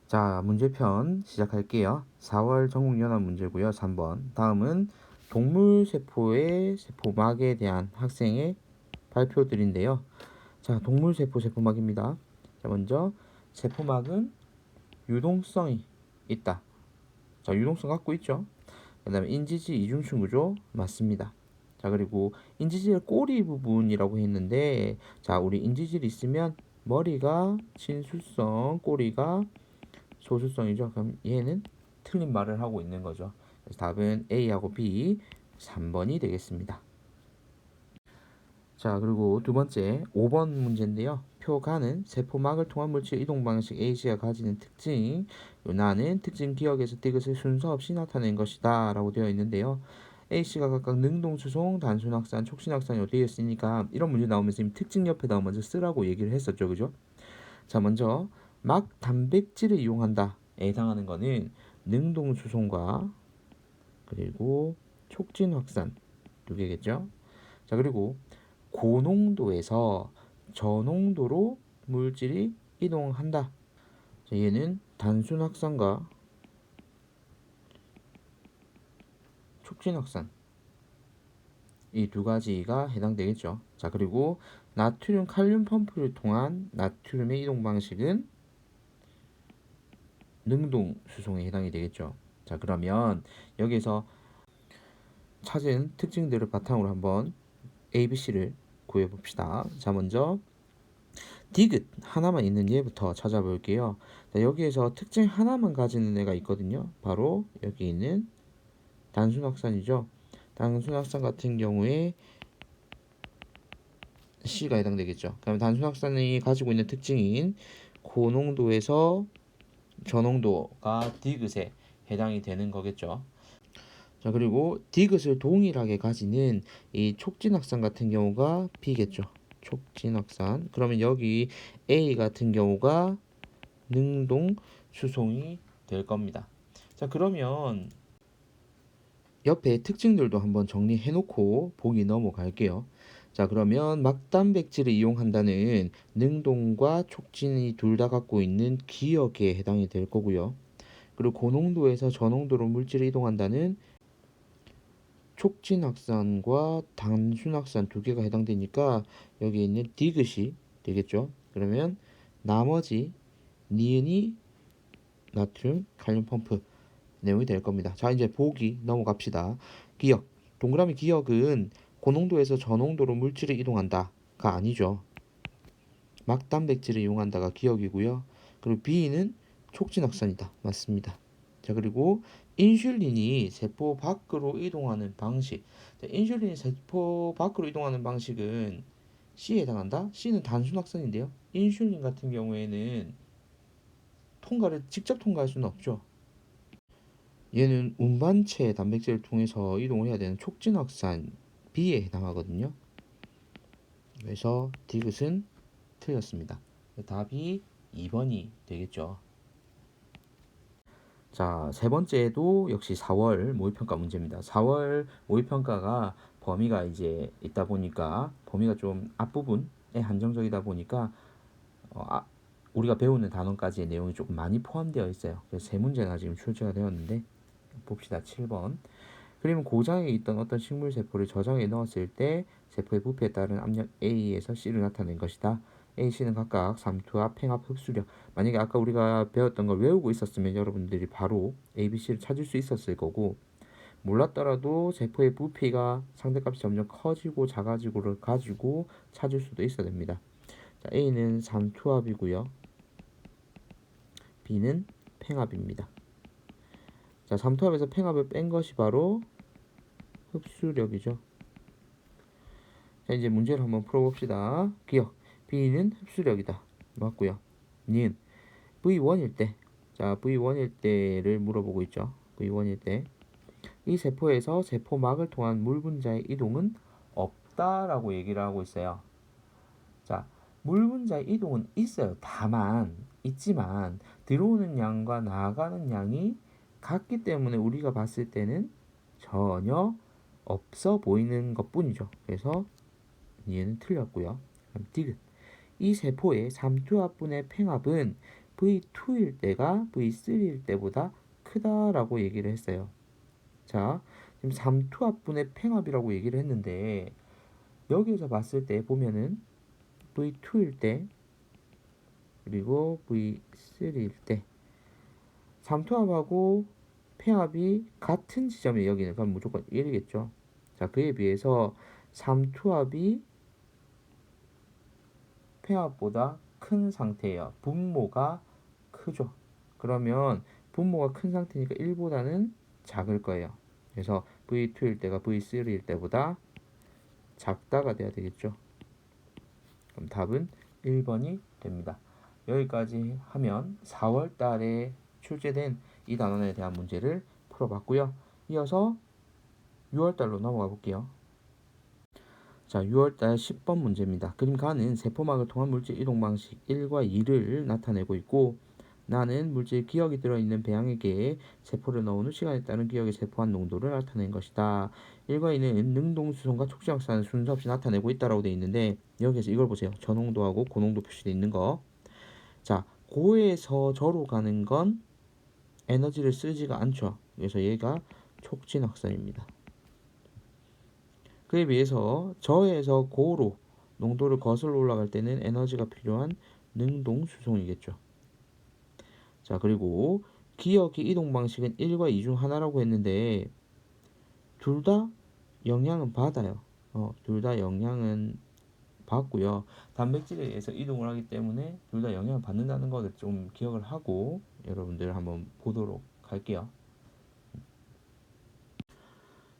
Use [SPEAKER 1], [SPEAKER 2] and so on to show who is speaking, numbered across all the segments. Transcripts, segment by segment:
[SPEAKER 1] 자, 문제편 시작할게요. 4월 전국연합 문제고요. 3번. 다음은 동물세포의 세포막에 대한 학생의 발표들인데요. 자, 동물세포 세포막입니다. 자, 먼저 세포막은 유동성이 있다. 자, 유동성 갖고 있죠. 그 다음에 인지질 이중층 구조 맞습니다. 자, 그리고 인지질 꼬리 부분이라고 했는데, 자, 우리 인지질이 있으면 머리가 진수성, 꼬리가 소수성이죠. 그럼 얘는 틀린 말을 하고 있는 거죠. 그래서 답은 A하고 B 3번이 되겠습니다. 자, 그리고 두 번째 5번 문제인데요. 표가는 세포막을 통한 물질 이동 방식 A씨가 가지는 특징, 나는 특징 기억에서 디귿을 순서 없이 나타낸 것이다 라고 되어 있는데요. A씨가 각각 능동수송, 단순확산, 촉진확산이 되어 있으니까 이런 문제 나오면 선생님 특징 옆에다 먼저 쓰라고 얘기를 했었죠. 그죠? 자, 먼저 막 단백질을 이용한다에 해당하는 거는 능동수송과 그리고 촉진 확산 두 개겠죠. 자, 그리고 고농도에서 저농도로 물질이 이동한다. 자, 얘는 단순 확산과 촉진 확산 이 두 가지가 해당되겠죠. 자, 그리고 나트륨 칼륨 펌프를 통한 나트륨의 이동 방식은 능동 수송에 해당이 되겠죠. 자, 그러면 여기서 찾은 특징들을 바탕으로 한번 ABC를 구해봅시다. 자, 먼저 디귿 하나만 있는 얘부터 찾아볼게요. 자, 여기에서 특징 하나만 가지는 애가 있거든요. 바로 여기 있는 단순확산이죠. 단순확산 같은 경우에 C가 해당되겠죠. 그럼 단순확산이 가지고 있는 특징인 고농도에서 저농도가 디귿에 해당이 되는 거겠죠. 자, 그리고 디귿을 동일하게 가지는 이 촉진확산 같은 경우가 B겠죠. 촉진확산. 그러면 여기 A 같은 경우가 능동 수송이 될 겁니다. 자, 그러면 옆에 특징들도 한번 정리해 놓고 보기 넘어갈게요. 자, 그러면 막단백질을 이용한다는 능동과 촉진이 둘 다 갖고 있는 기억에 해당이 될 거고요. 그리고 고농도에서 저농도로 물질을 이동한다는 촉진 확산과 단순 확산 두 개가 해당되니까 여기 있는 디귿이 되겠죠. 그러면 나머지 니은이 나트륨 칼륨 펌프 내용이 될 겁니다. 자, 이제 보기 넘어갑시다. 기억. 동그라미 기억은 고농도에서 저농도로 물질을 이동한다가 아니죠. 막단백질을 이용한다가 기억이고요. 그리고 B는 촉진 확산이다. 맞습니다. 자, 그리고 인슐린이 세포 밖으로 이동하는 방식. 자, 인슐린이 세포 밖으로 이동하는 방식은 C에 해당한다. C는 단순 확산인데요. 인슐린 같은 경우에는 직접 통과할 수는 없죠. 얘는 운반체 단백질을 통해서 이동을 해야 되는 촉진 확산 B에 해당하거든요. 그래서 디귿은 틀렸습니다. 답이 2번이 되겠죠. 자, 세 번째도 역시 4월 모의평가 문제입니다. 4월 모의평가가 범위가 이제 있다 보니까 범위가 좀 앞부분에 한정적이다 보니까 우리가 배우는 단원까지의 내용이 조금 많이 포함되어 있어요. 그래서 세 문제나 지금 출제가 되었는데 봅시다. 7번. 그러면 고장에 있던 어떤 식물 세포를 저장에 넣었을 때 세포의 부피에 따른 압력 A에서 C를 나타낸 것이다. A, C는 각각 삼투압, 팽압, 흡수력. 만약에 아까 우리가 배웠던 걸 외우고 있었으면 여러분들이 바로 A, B, C를 찾을 수 있었을 거고, 몰랐더라도 세포의 부피가 상대값이 점점 커지고 작아지고를 가지고 찾을 수도 있어야 됩니다. 자, A는 삼투압이고요. B는 팽압입니다. 자, 삼투압에서 팽압을 뺀 것이 바로 흡수력이죠. 자, 이제 문제를 한번 풀어봅시다. 기억. B는 흡수력이다. 맞고요. 닌 V1일 때. 자, V1일 때를 물어보고 있죠. V1일 때. 이 세포에서 세포막을 통한 물 분자의 이동은 없다라고 얘기를 하고 있어요. 자, 물 분자의 이동은 있어요. 있지만 들어오는 양과 나가는 양이 같기 때문에 우리가 봤을 때는 전혀 없어 보이는 것뿐이죠. 그래서 얘는 틀렸고요. 디귿. 이 세포의 삼투압분의 팽압은 V2일 때가 V3일 때보다 크다라고 얘기를 했어요. 자, 지금 삼투압분의 팽합이라고 얘기를 했는데 여기에서 봤을 때 보면은 V2일 때 그리고 V3일 때 삼투압하고 팽합이 같은 지점에 여기는 그럼 무조건 1이겠죠. 자, 그에 비해서 삼투압이 팽합보다 큰 상태예요. 분모가 크죠. 그러면 분모가 큰 상태니까 1보다는 작을 거예요. 그래서 V2일 때가 V3일 때보다 작다가 돼야 되겠죠. 그럼 답은 1번이 됩니다. 여기까지 하면 4월 달에 출제된 이 단원에 대한 문제를 풀어봤고요. 이어서 6월 달로 넘어가 볼게요. 자, 6월달 10번 문제입니다. 그림가는 세포막을 통한 물질 이동 방식 1과 2를 나타내고 있고 나는 물질 기억이 들어있는 배양액에 세포를 넣은 후 시간에 따른 기억의 세포한 농도를 나타낸 것이다. 1과 2는 능동수송과 촉진확산을 순서 없이 나타내고 있다라고 되어 있는데 여기에서 이걸 보세요. 저농도하고 고농도 표시되어 있는 거. 자, 고에서 저로 가는 건 에너지를 쓰지가 않죠. 그래서 얘가 촉진확산입니다. 그에 비해서 저에서 고로 농도를 거슬러 올라갈 때는 에너지가 필요한 능동수송이겠죠. 자, 그리고 기억의 이동 방식은 1과 2 중 하나라고 했는데 둘 다 영향은 받아요. 둘 다 영향은 받고요. 단백질에 의해서 이동을 하기 때문에 둘 다 영향을 받는다는 것을 좀 기억을 하고 여러분들 한번 보도록 할게요.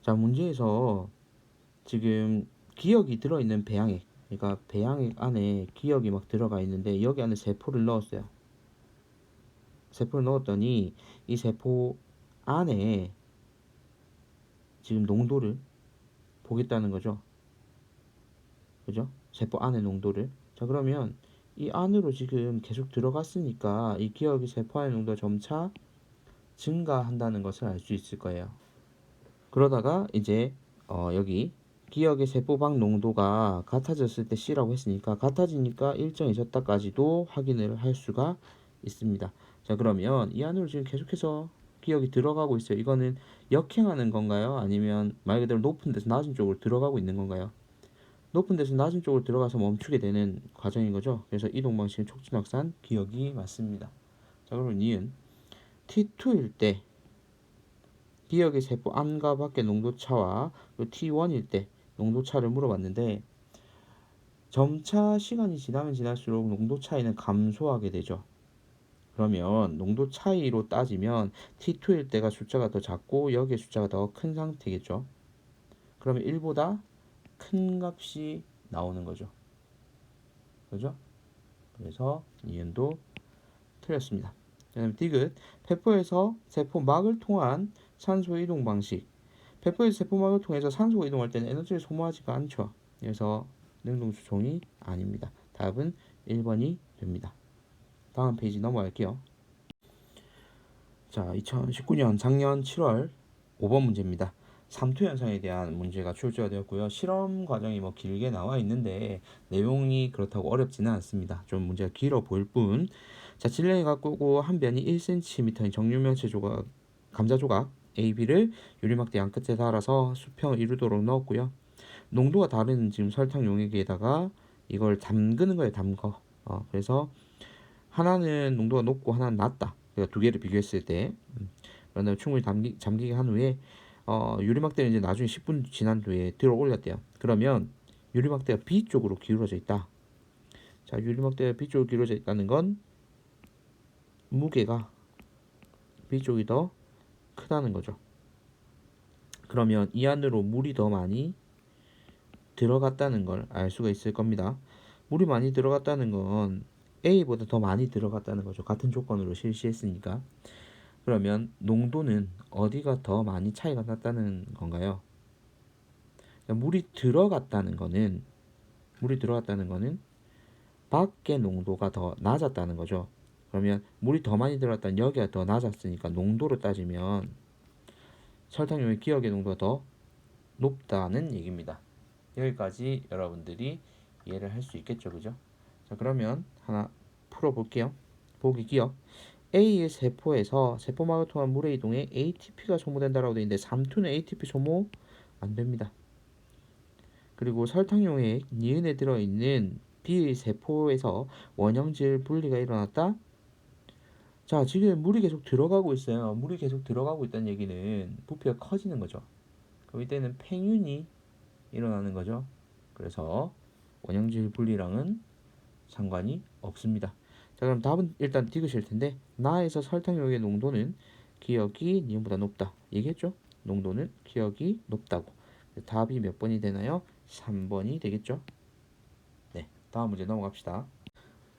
[SPEAKER 1] 자, 문제에서 지금 기억이 들어있는 배양액, 그러니까 배양액 안에 기억이 막 들어가 있는데 여기 안에 세포를 넣었어요. 세포를 넣었더니 이 세포 안에 지금 농도를 보겠다는 거죠. 그죠? 세포 안의 농도를. 자, 그러면 이 안으로 지금 계속 들어갔으니까 이 기억이 세포 안의 농도가 점차 증가한다는 것을 알 수 있을 거예요. 그러다가 이제 여기 기억의 세포방 농도가 같아졌을 때 C라고 했으니까 같아지니까 일정해졌다까지도 확인을 할 수가 있습니다. 자, 그러면 이 안으로 지금 계속해서 기억이 들어가고 있어요. 이거는 역행하는 건가요? 아니면 말 그대로 높은 데서 낮은 쪽으로 들어가고 있는 건가요? 높은 데서 낮은 쪽으로 들어가서 멈추게 되는 과정인 거죠. 그래서 이동 방식은 촉진확산 기억이 맞습니다. 자, 그러면 니은 T2일 때 기억의 세포 안과 밖의 농도차와 T1일 때 농도차를 물어봤는데 점차 시간이 지나면 지날수록 농도 차이는 감소하게 되죠. 그러면 농도 차이로 따지면 T2일 때가 숫자가 더 작고 여기의 숫자가 더 큰 상태겠죠. 그러면 1보다 큰 값이 나오는 거죠. 그죠? 그래서 이은도 틀렸습니다. 그다음에 디귿 폐포에서 세포막을 통한 산소 이동 방식. 폐포에서 세포막을 통해서 산소가 이동할 때는 에너지를 소모하지가 않죠. 그래서 능동수송이 아닙니다. 답은 1번이 됩니다. 다음 페이지 넘어갈게요. 자, 2019년 작년 7월 5번 문제입니다. 삼투 현상에 대한 문제가 출제가 되었고요. 실험 과정이 뭐 길게 나와 있는데 내용이 그렇다고 어렵지는 않습니다. 좀 문제가 길어 보일 뿐. 자, 질량이 가꾸고 한 변이 1cm인 정육면체 조각, 감자 조각 AB를 유리막대 양 끝에 달아서 수평을 이루도록 넣었고요. 농도가 다른 지금 설탕 용액에다가 이걸 담그는 거예요. 담궈. 그래서 하나는 농도가 높고 하나는 낮다. 그러니까 두 개를 비교했을 때 그런 다음에 충분히 잠기게 한 후에 유리막대는 이제 나중에 10분 지난 후에 들어 올렸대요. 그러면 유리막대가 B 쪽으로 기울어져 있다. 자, 유리막대가 B 쪽으로 기울어져 있다는 건 무게가 B 쪽이 더 크다는 거죠. 그러면 이 안으로 물이 더 많이 들어갔다는 걸 알 수가 있을 겁니다. 물이 많이 들어갔다는 건 A보다 더 많이 들어갔다는 거죠. 같은 조건으로 실시했으니까. 그러면 농도는 어디가 더 많이 차이가 났다는 건가요? 물이 들어갔다는 거는 밖의 농도가 더 낮았다는 거죠. 그러면 물이 더 많이 들어갔다는 여기가 더 낮았으니까 농도로 따지면 설탕용의 기억의 농도가 더 높다는 얘기입니다. 여기까지 여러분들이 이해를 할 수 있겠죠, 그죠? 자, 그러면 하나 풀어볼게요. 보기 기억. A의 세포에서 세포막을 통한 물의 이동에 ATP가 소모된다라고 되어 있는데 3투는 ATP 소모 안 됩니다. 그리고 설탕용액 니은에 들어있는 B의 세포에서 원형질 분리가 일어났다. 자, 지금 물이 계속 들어가고 있어요. 물이 계속 들어가고 있다는 얘기는 부피가 커지는 거죠. 그럼 이때는 팽윤이 일어나는 거죠. 그래서 원형질 분리랑은 상관이 없습니다. 자, 그럼 답은 일단 디귿일 텐데 나에서 설탕용의 농도는 기억이 니은보다 높다. 얘기했죠? 농도는 기억이 높다고. 답이 몇 번이 되나요? 3번이 되겠죠? 네, 다음 문제 넘어갑시다.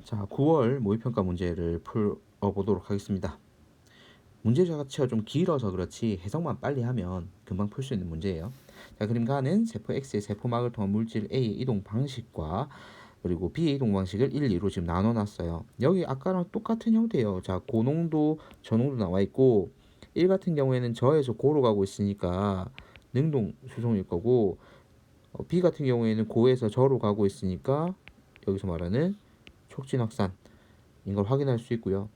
[SPEAKER 1] 자, 9월 모의평가 문제를 풀어보도록 하겠습니다. 문제 자체가 좀 길어서 그렇지 해석만 빨리 하면 금방 풀 수 있는 문제예요. 자, 그림 가는 세포 X의 세포막을 통한 물질 A의 이동 방식과 그리고 B의 이동 방식을 1, 2로 지금 나눠놨어요. 여기 아까랑 똑같은 형태예요. 자, 고농도, 저농도 나와 있고 1 같은 경우에는 저에서 고로 가고 있으니까 능동 수송일 거고 B 같은 경우에는 고에서 저로 가고 있으니까 여기서 말하는 촉진 확산인 걸 확인할 수 있고요.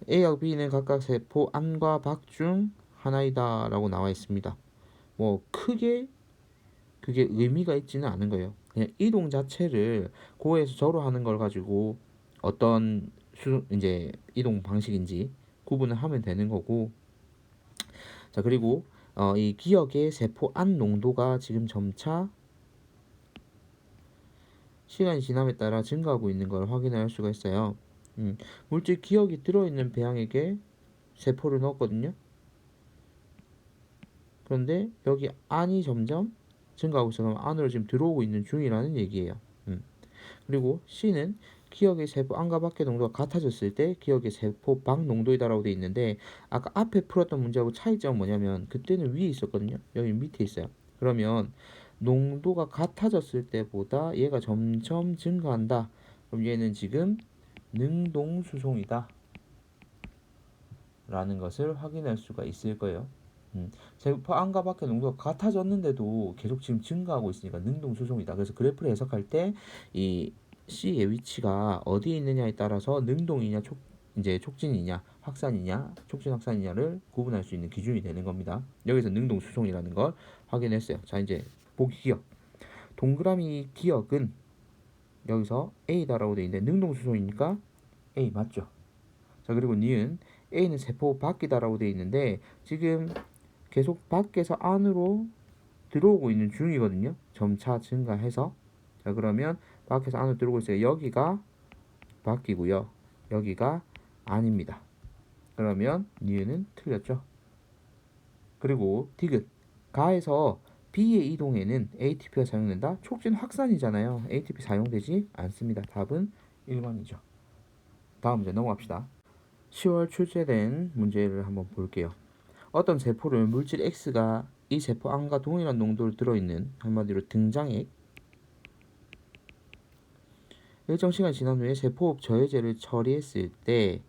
[SPEAKER 1] A와 B는 각각 세포 안과 밖 중 하나이다 라고 나와 있습니다. 뭐 크게 그게 의미가 있지는 않은 거예요. 그냥 이동 자체를 고에서 저로 하는 걸 가지고 어떤 이제 이동 방식인지 구분을 하면 되는 거고. 자, 그리고 이 기억의 세포 안 농도가 지금 점차 시간이 지남에 따라 증가하고 있는 걸 확인할 수가 있어요. 물질 기억이 들어있는 배양액에 세포를 넣었거든요. 그런데 여기 안이 점점 증가하고 있어서 안으로 지금 들어오고 있는 중이라는 얘기예요. 그리고 C는 기억의 세포 안과 밖의 농도가 같아졌을 때 기억의 세포 밖 농도이다라고 돼 있는데 아까 앞에 풀었던 문제하고 차이점은 뭐냐면 그때는 위에 있었거든요. 여기 밑에 있어요. 그러면 농도가 같아졌을 때보다 얘가 점점 증가한다. 그럼 얘는 지금 능동수송이다 라는 것을 확인할 수가 있을 거예요. 세포 안과 밖의 농도가 같아졌는데도 계속 지금 증가하고 있으니까 능동수송이다. 그래서 그래프를 해석할 때 이 C의 위치가 어디에 있느냐에 따라서 능동이냐 이제 촉진이냐 확산이냐 촉진 확산이냐를 구분할 수 있는 기준이 되는 겁니다. 여기서 능동수송이라는 걸 확인했어요. 자, 이제 보기 기억. 동그라미 기억은 여기서 A다라고 되어 있는데 능동수송이니까 A 맞죠? 자, 그리고 니은 A는 세포 밖이다라고 되어 있는데 지금 계속 밖에서 안으로 들어오고 있는 중이거든요. 점차 증가해서. 자, 그러면 밖에서 안으로 들어오고 있어요. 여기가 밖이고요. 여기가 아닙니다. 그러면 니은은 틀렸죠. 그리고 디귿. 가에서 B의 이동에는 ATP가 사용된다. 촉진 확산이잖아요. ATP 사용되지 않습니다. 답은 1번이죠. 다음 문제 넘어갑시다. 10월 출제된 문제를 한번 볼게요. 어떤 세포를 물질 X가 이 세포 안과 동일한 농도를 들어있는 한마디로 등장액 일정 시간 지난 후에 세포흡 저해제를 처리했을 때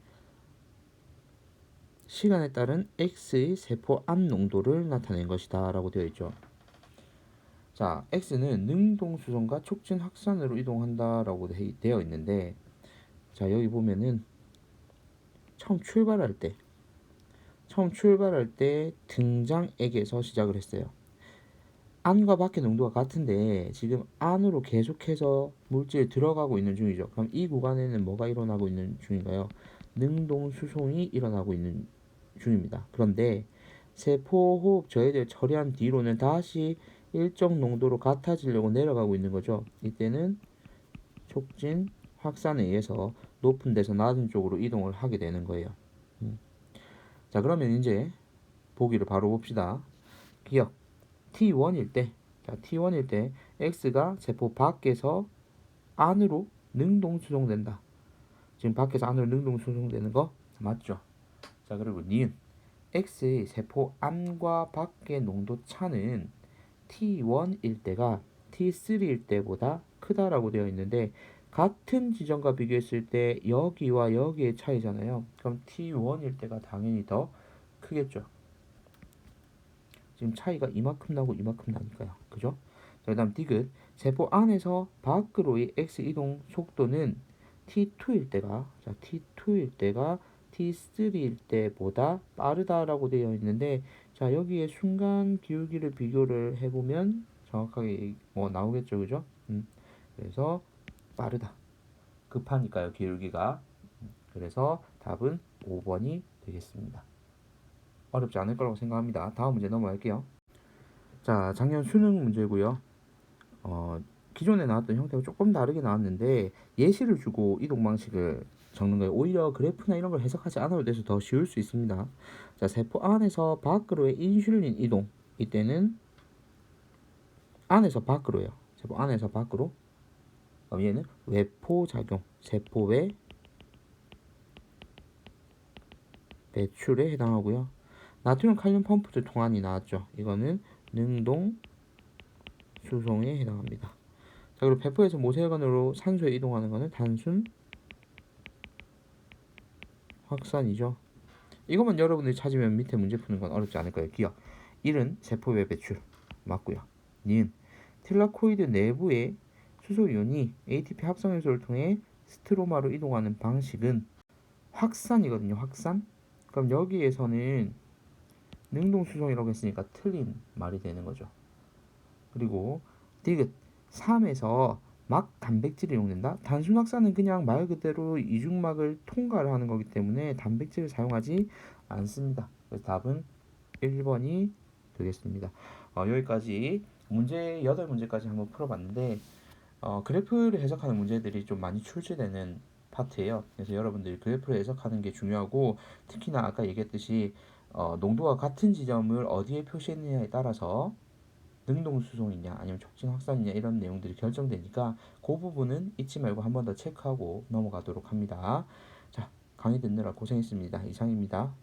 [SPEAKER 1] 시간에 따른 X의 세포 안 농도를 나타낸 것이다 라고 되어 있죠. 자, X는 능동수송과 촉진 확산으로 이동한다 라고 되어 있는데 자, 여기 보면은 처음 출발할 때 등장액에서 시작을 했어요. 안과 밖의 농도가 같은데 지금 안으로 계속해서 물질이 들어가고 있는 중이죠. 그럼 이 구간에는 뭐가 일어나고 있는 중인가요? 능동수송이 일어나고 있는 중입니다. 그런데 세포호흡 저해제를 처리한 뒤로는 다시 일정 농도로 같아지려고 내려가고 있는 거죠. 이때는 촉진 확산에 의해서 높은 데서 낮은 쪽으로 이동을 하게 되는 거예요. 자, 그러면 이제 보기를 바로 봅시다. 기억 T1일 때, 자, T1일 때 X가 세포 밖에서 안으로 능동 수송된다. 지금 밖에서 안으로 능동 수송되는 거 맞죠? 자, 그리고 니은 X의 세포 안과 밖의 농도 차는 T1일 때가 T3일 때보다 크다라고 되어 있는데 같은 지점과 비교했을 때 여기와 여기의 차이잖아요. 그럼 T1일 때가 당연히 더 크겠죠. 지금 차이가 이만큼 나고 이만큼 나니까요. 그죠? 자, 그 다음 디귿 세포 안에서 밖으로의 X 이동 속도는 T2일 때가 T3일 때보다 빠르다라고 되어 있는데, 자 여기에 순간 기울기를 비교를 해보면 정확하게 뭐 나오겠죠, 그죠? 그래서 빠르다, 급하니까요 기울기가. 그래서 답은 5번이 되겠습니다. 어렵지 않을 거라고 생각합니다. 다음 문제 넘어갈게요. 자, 작년 수능 문제고요. 기존에 나왔던 형태가 조금 다르게 나왔는데 예시를 주고 이동 방식을 적는 거예요. 오히려 그래프나 이런 걸 해석하지 않아도 돼서 더 쉬울 수 있습니다. 자, 세포 안에서 밖으로의 인슐린 이동. 이때는 안에서 밖으로예요. 세포 안에서 밖으로. 그럼 얘는 외포 작용, 세포의 배출에 해당하고요. 나트륨 칼륨 펌프질 통한이 나왔죠. 이거는 능동 수송에 해당합니다. 자, 그리고 배포에서 모세혈관으로 산소에 이동하는 거는 단순 확산이죠. 이것만 여러분들이 찾으면 밑에 문제 푸는 건 어렵지 않을 거예요. 기억. 1은 세포외 배출 맞고요. 2는 틸라코이드 내부의 수소이온이 ATP 합성 요소를 통해 스트로마로 이동하는 방식은 확산이거든요. 확산. 그럼 여기에서는 능동 수송이라고 했으니까 틀린 말이 되는 거죠. 그리고 디귿 3에서 막 단백질이 이용된다. 단순 확산은 그냥 말 그대로 이중막을 통과를 하는 거기 때문에 단백질을 사용하지 않습니다. 그래서 답은 1번이 되겠습니다. 여기까지 문제 8문제까지 한번 풀어봤는데 그래프를 해석하는 문제들이 좀 많이 출제되는 파트예요. 그래서 여러분들이 그래프를 해석하는 게 중요하고, 특히나 아까 얘기했듯이 농도가 같은 지점을 어디에 표시했느냐에 따라서 능동 수송이냐 아니면 촉진 확산이냐 이런 내용들이 결정되니까 그 부분은 잊지 말고 한 번 더 체크하고 넘어가도록 합니다. 자, 강의 듣느라 고생했습니다. 이상입니다.